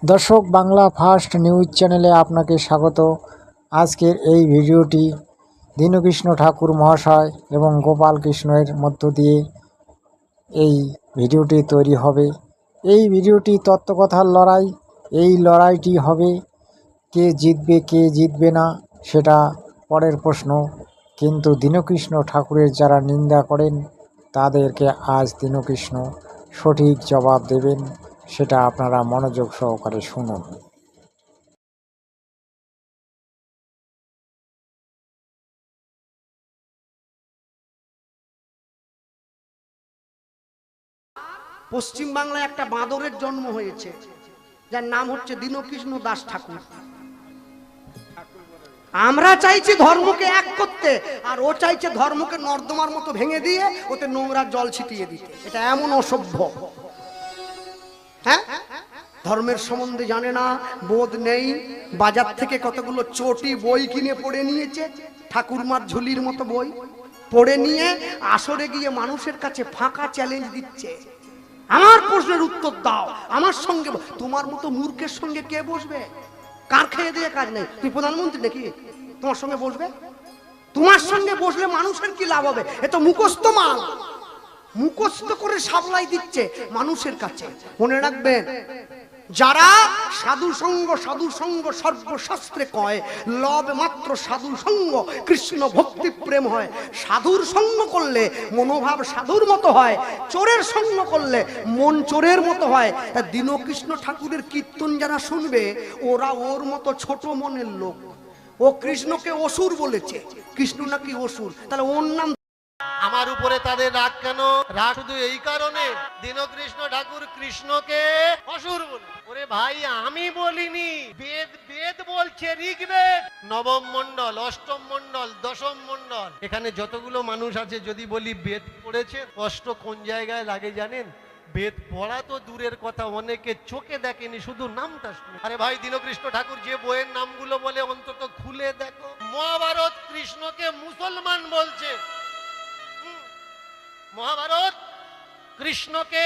দর্শক, Bangla first news চ্যানেলে আপনাকে স্বাগত। আজকের এই ভিডিওটি দীনকৃষ্ণ ঠাকুর মহাশয় এবং গোপাল কৃষ্ণের মধ্য দিয়ে এই ভিডিওটি তৈরি হবে। এই ভিডিওটি তত্ত্বকথার লড়াই। এই লড়াইটি হবে কে জিতবে কে জিতবে না সেটা পরের প্রশ্ন, কিন্তু দীনকৃষ্ণ ঠাকুরের যারা নিন্দা করেন তাদেরকে আজ দীনকৃষ্ণ সঠিক জবাব দেবেন। সেটা আপনারা মনোযোগ সহকারে শুনুন। পশ্চিম বাংলায় একটা বাঁদরের জন্ম হয়েছে, যার নাম হচ্ছে দীনকৃষ্ণ দাস ঠাকুর। আমরা চাইছি ধর্মকে এক করতে, আর ও চাইছে ধর্মকে নর্দমার মতো ভেঙে দিয়ে ওতে নোংরা জল ছিটিয়ে দিতে। এটা এমন অসভ্য। হ্যাঁ, ধর্মের সম্বন্ধে জানে না, বোধ নেই। বাজার থেকে কতগুলো চটি বই কিনে পড়ে নিয়েছে, ঠাকুরমার ঝুলির মতো বই পড়ে নিয়ে আসরে গিয়ে মানুষের কাছে ফাঁকা চ্যালেঞ্জ দিচ্ছে, আমার প্রশ্নের উত্তর দাও, আমার সঙ্গে। তোমার মতো মূর্খের সঙ্গে কে বসবে? কার খেয়ে দিয়ে কাজ নেই? তুই প্রধানমন্ত্রী নাকি তোমার সঙ্গে বসবে? তোমার সঙ্গে বসলে মানুষের কি লাভ হবে? এ তো মুখস্থ মাল, মুখস্থ করে সাপ্লাই দিচ্ছে মানুষের কাছে। মনে রাখবেন, যারা সাধু সঙ্গ সর্বশাস্ত্রে কয়, লব মাত্র সাধু সঙ্গ কৃষ্ণ ভক্তি প্রেম হয়। সাধুর সঙ্গ করলে মনোভাব সাধুর মতো হয়, চোরের সঙ্গ করলে মন চোরের মতো হয়। দীনকৃষ্ণ ঠাকুরের কীর্তন যারা শুনবে ওরা ওর মতো ছোট মনের লোক। ও কৃষ্ণকে অসুর বলেছে, কৃষ্ণ নাকি অসুর, তাহলে ওর নাম। আমার উপরে তাদের রাগ কেন? রাগ শুধু এই কারণে, দীনকৃষ্ণ ঠাকুর কৃষ্ণকে অসুর বলে। ওরে ভাই, আমি বলিনি, বেদ বেদ বলছে, ঋগ্বেদ নবম মণ্ডল, অষ্টম মণ্ডল, দশম মণ্ডল। এখানে যতগুলো মানুষ আছে যদি বলি বেদ পড়েছে, কষ্ট কোন জায়গায় লাগে জানেন? বেদ পড়া তো দূরের কথা, অনেকে চোখে দেখেনি, শুধু নামটা শুনে। আরে ভাই, দীনকৃষ্ণ ঠাকুর যে বইয়ের নামগুলো বলে অন্তত খুলে দেখো। মহাভারত কৃষ্ণকে মুসলমান বলছে, মহাভারত কৃষ্ণকে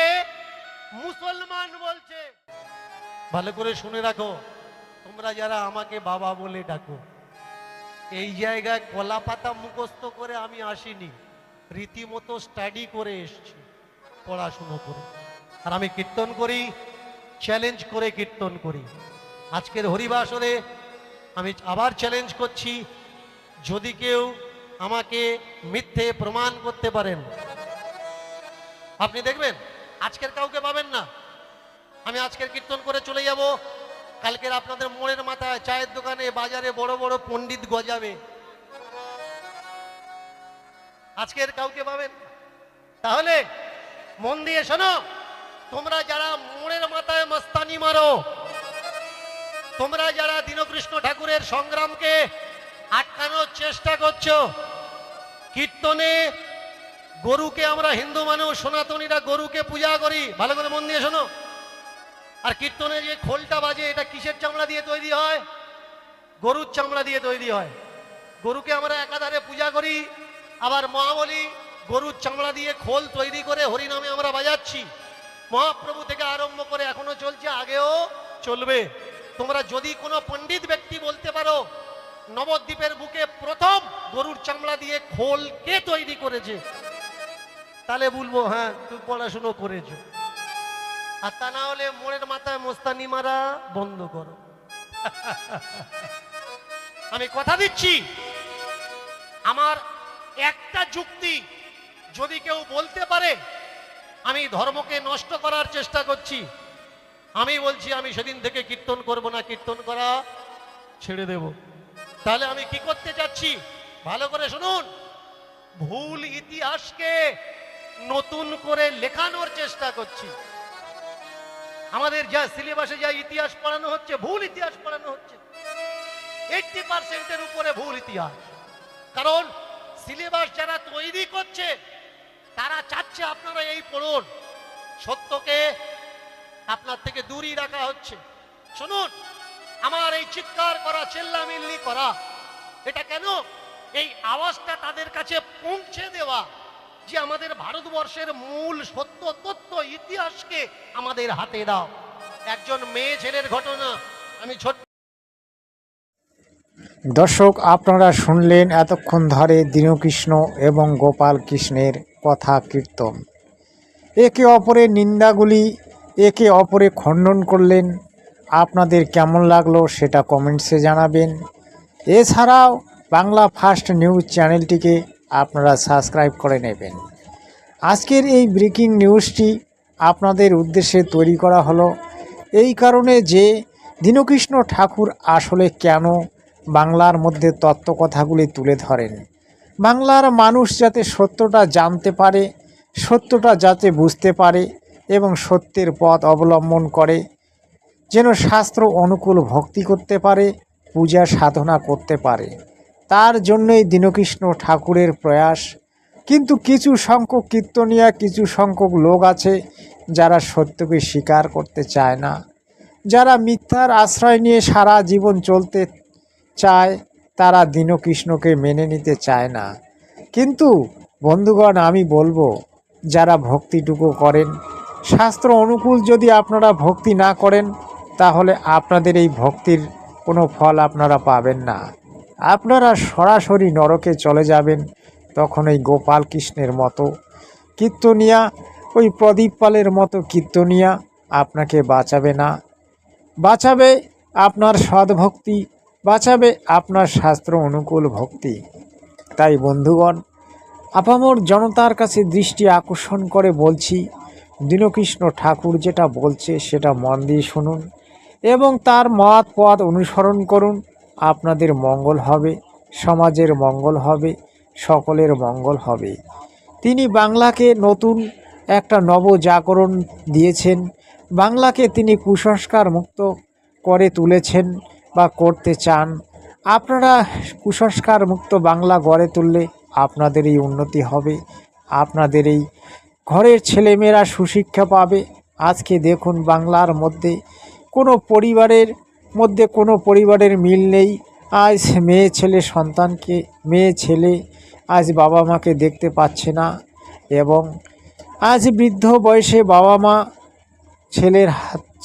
মুসলমান বলছে। ভালো করে শুনে রাখো, তোমরা যারা আমাকে বাবা বলে ডাকো, এই জায়গায় কলা পাতা মুখস্থ করে আমি আসিনি, রীতিমতো স্টাডি করে এসেছি, পড়াশুনো করে। আর আমি কীর্তন করি, চ্যালেঞ্জ করে কীর্তন করি। আজকের হরিবাসরে আমি আবার চ্যালেঞ্জ করছি, যদি কেউ আমাকে মিথ্যে প্রমাণ করতে পারেন, আপনি দেখবেন আজকের কাউকে পাবেন না। আমি আজকের কীর্তন করে চলে যাব, কালকের আপনাদের মোড়ের মাথায়, চায়ের দোকানে, বাজারে বড় বড় পণ্ডিত গজাবে। আজকের কাউকে পাবেন। তাহলে মন দিয়ে শোনো, তোমরা যারা মোড়ের মাথায় মস্তানি মারো, তোমরা যারা দীনকৃষ্ণ ঠাকুরের সংগ্রামকে আটকানোর চেষ্টা করছো, কীর্তনে গরুকে, আমরা হিন্দু মানুষ সনাতনীরা গরুকে পূজা করি, ভালো করে মন দিয়ে শোনো। আর কীর্তনে যে খোলটা বাজে, এটা কিসের চামড়া দিয়ে তৈরি হয়? গরুর চামড়া দিয়ে তৈরি হয়। গরুকে আমরা একাধারে পূজা করি, আবার মহাবলী গরুর চামড়া দিয়ে খোল তৈরি করে হরিনামে আমরা বাজাচ্ছি। মহাপ্রভু থেকে আরম্ভ করে এখনো চলছে, আগেও চলবে। তোমরা যদি কোনো পণ্ডিত ব্যক্তি বলতে পারো নবদ্বীপের বুকে প্রথম গরুর চামড়া দিয়ে খোল কে তৈরি করেছে, তাহলে বলবো হ্যাঁ, তুই পড়াশুনো করেছো। আর তা না হলে মোড়ের মাথায় মোস্তানি মারা বন্ধ করো। আমি কথা দিচ্ছি, আমার একটা যুক্তি যদি কেউ বলতে পারে আমি ধর্মকে নষ্ট করার চেষ্টা করছি, আমি বলছি আমি সেদিন থেকে কীর্তন করব না, কীর্তন করা ছেড়ে দেব। তাহলে আমি কি করতে চাচ্ছি ভালো করে শুনুন, ভুল ইতিহাসকে নতুন করে লেখানোর চেষ্টা করছি। আমাদের যা সিলেবাসে যা ইতিহাস পড়ানো হচ্ছে, ভুল ইতিহাস পড়ানো হচ্ছে, 80% উপরে ভুল ইতিহাস। কারণ সিলেবাস যারা তৈরি করছে তারা চাচ্ছে আপনারা এই পড়ুন, সত্যকে আপনার থেকে দূরই রাখা হচ্ছে। শুনুন, আমার এই চিৎকার করা, চেল্লামিল্লি করা, এটা কেন? এই আওয়াজটা তাদের কাছে পৌঁছে দেওয়া যে আমাদের ভারতবর্ষের মূল সত্য তথ্য ইতিহাসকে আমাদের হাতে দাও। একজন মেয়ে ছেলের ঘটনা। আমি ছোট্ট দর্শক, আপনারা শুনলেন এতক্ষণ ধরে দীনকৃষ্ণ এবং গোপাল কৃষ্ণের কথা কীর্তন। একে অপরের নিন্দাগুলি একে অপরে খণ্ডন করলেন। আপনাদের কেমন লাগলো সেটা কমেন্টসে জানাবেন। এছাড়াও বাংলা ফার্স্ট নিউজ চ্যানেলটিকে আপনারা সাবস্ক্রাইব করে নেবেন। আজকের এই ব্রেকিং নিউজটি আপনাদের উদ্দেশ্যে তৈরি করা হলো এই কারণে যে দীনকৃষ্ণ ঠাকুর আসলে কেন বাংলার মধ্যে তত্ত্বকথাগুলি তুলে ধরেন, বাংলার মানুষ যাতে সত্যটা জানতে পারে, সত্যটা যাতে বুঝতে পারে এবং সত্যের পথ অবলম্বন করে, যেন শাস্ত্র অনুকূল ভক্তি করতে পারে, পূজা সাধনা করতে পারে, তার জন্যই দীনকৃষ্ণ ঠাকুরের প্রয়াস। কিন্তু কিছু সংখ্যক কীর্তনিয়া, কিছু সংখ্যক লোক আছে যারা সত্যকে স্বীকার করতে চায় না, যারা মিথ্যার আশ্রয় নিয়ে সারা জীবন চলতে চায়, তারা দীনকৃষ্ণকে মেনে নিতে চায় না। কিন্তু বন্ধুগণ, আমি বলবো, যারা ভক্তিটুকু করেন, শাস্ত্র অনুকূল যদি আপনারা ভক্তি না করেন, তাহলে আপনাদের এই ভক্তির কোনো ফল আপনারা পাবেন না। আপনারা সরাসরি নরকে চলে যাবেন। তখন এই গোপাল কৃষ্ণের মতো কীর্তনিয়া, ওই প্রদীপ পালের মতো কীর্তনিয়া আপনাকে বাঁচাবে না। বাঁচাবে আপনার সদ্ভক্তি, বাঁচাবে আপনার শাস্ত্র অনুকূল ভক্তি। তাই বন্ধুগণ, আপামর জনতার কাছে দৃষ্টি আকর্ষণ করে বলছি, দীনকৃষ্ণ ঠাকুর যেটা বলছে সেটা মন দিয়ে শুনুন এবং তার মত পথ অনুসরণ করুন। আপনাদের মঙ্গল হবে, সমাজের মঙ্গল হবে, সকলের মঙ্গল হবে। তিনি বাংলাকে নতুন একটা নবজাগরণ দিয়েছেন। বাংলাকে তিনি কুসংস্কার মুক্ত করে তুলেছেন বা করতে চান। আপনারা কুসংস্কার মুক্ত বাংলা গড়ে তুললে আপনাদের এই উন্নতি হবে, আপনাদের এই ঘরের ছেলেমেয়েরা সুশিক্ষা পাবে। আজকে দেখুন, বাংলার মধ্যে কোনো পরিবারের মিল নেই। আজ মেয়ে ছেলে সন্তানকে, মেয়ে ছেলে আজ বাবা মাকে দেখতে পাচ্ছে না এবং আজ বৃদ্ধ বয়সে বাবা মা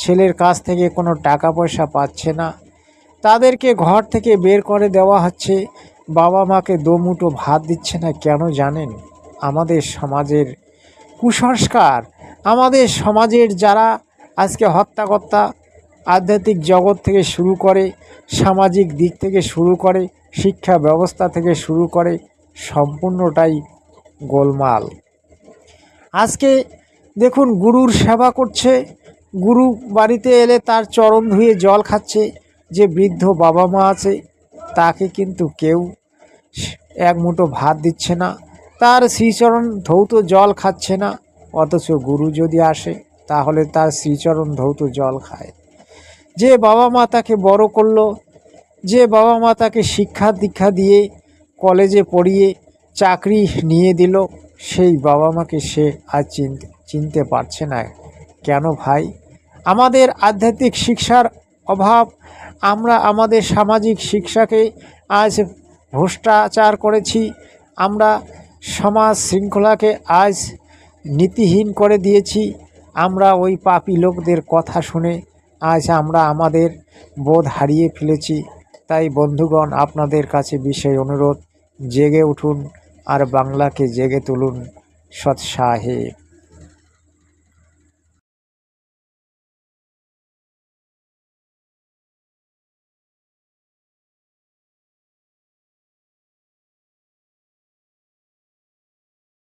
ছেলের কাছ থেকে কোনো টাকা পয়সা পাচ্ছে না। তাদেরকে ঘর থেকে বের করে দেওয়া হচ্ছে, বাবা মাকে দোমুঠো ভাত দিচ্ছে না। কেন জানেন? আমাদের সমাজের কুসংস্কার, আমাদের সমাজের যারা আজকে হত্যাকর্তা, আধ্যাত্মিক জগৎ থেকে শুরু করে, সামাজিক দিক থেকে শুরু করে, শিক্ষা ব্যবস্থা থেকে শুরু করে, সম্পূর্ণটাই গোলমাল। আজকে দেখুন, গুরুর সেবা করছে, গুরু বাড়িতে এলে তার চরণ ধুয়ে জল খাচ্ছে। যে বৃদ্ধ বাবা মা আছে তাকে কিন্তু কেউ এক মুঠো ভাত দিচ্ছে না, তার শ্রীচরণ ধৌত জল খাচ্ছে না। অথচ গুরু যদি আসে তাহলে তার শ্রীচরণ ধৌত জল খায়। যে বাবা মা তাকে বড় করলো, যে বাবা মা তাকে শিক্ষা দীক্ষা দিয়ে কলেজে পড়িয়ে চাকরি নিয়ে দিল, সেই বাবা মাকে সে আজ চিনতে পারছে না। কেন ভাই? আমাদের আধ্যাত্মিক শিক্ষার অভাব। আমরা আমাদের সামাজিক শিক্ষাকে আজ ভ্রষ্টাচার করেছি। আমরা সমাজ শৃঙ্খলাকে আজ নীতিহীন করে দিয়েছি। আমরা ওই পাপী লোকদের কথা শুনে আজ আমরা আমাদের বোধ হারিয়ে ফেলেছি। তাই বন্ধুগণ, আপনাদের কাছে বিশেষ অনুরোধ, জেগে উঠুন আর বাংলাকে জেগে তুলুন। সৎ সাহেব।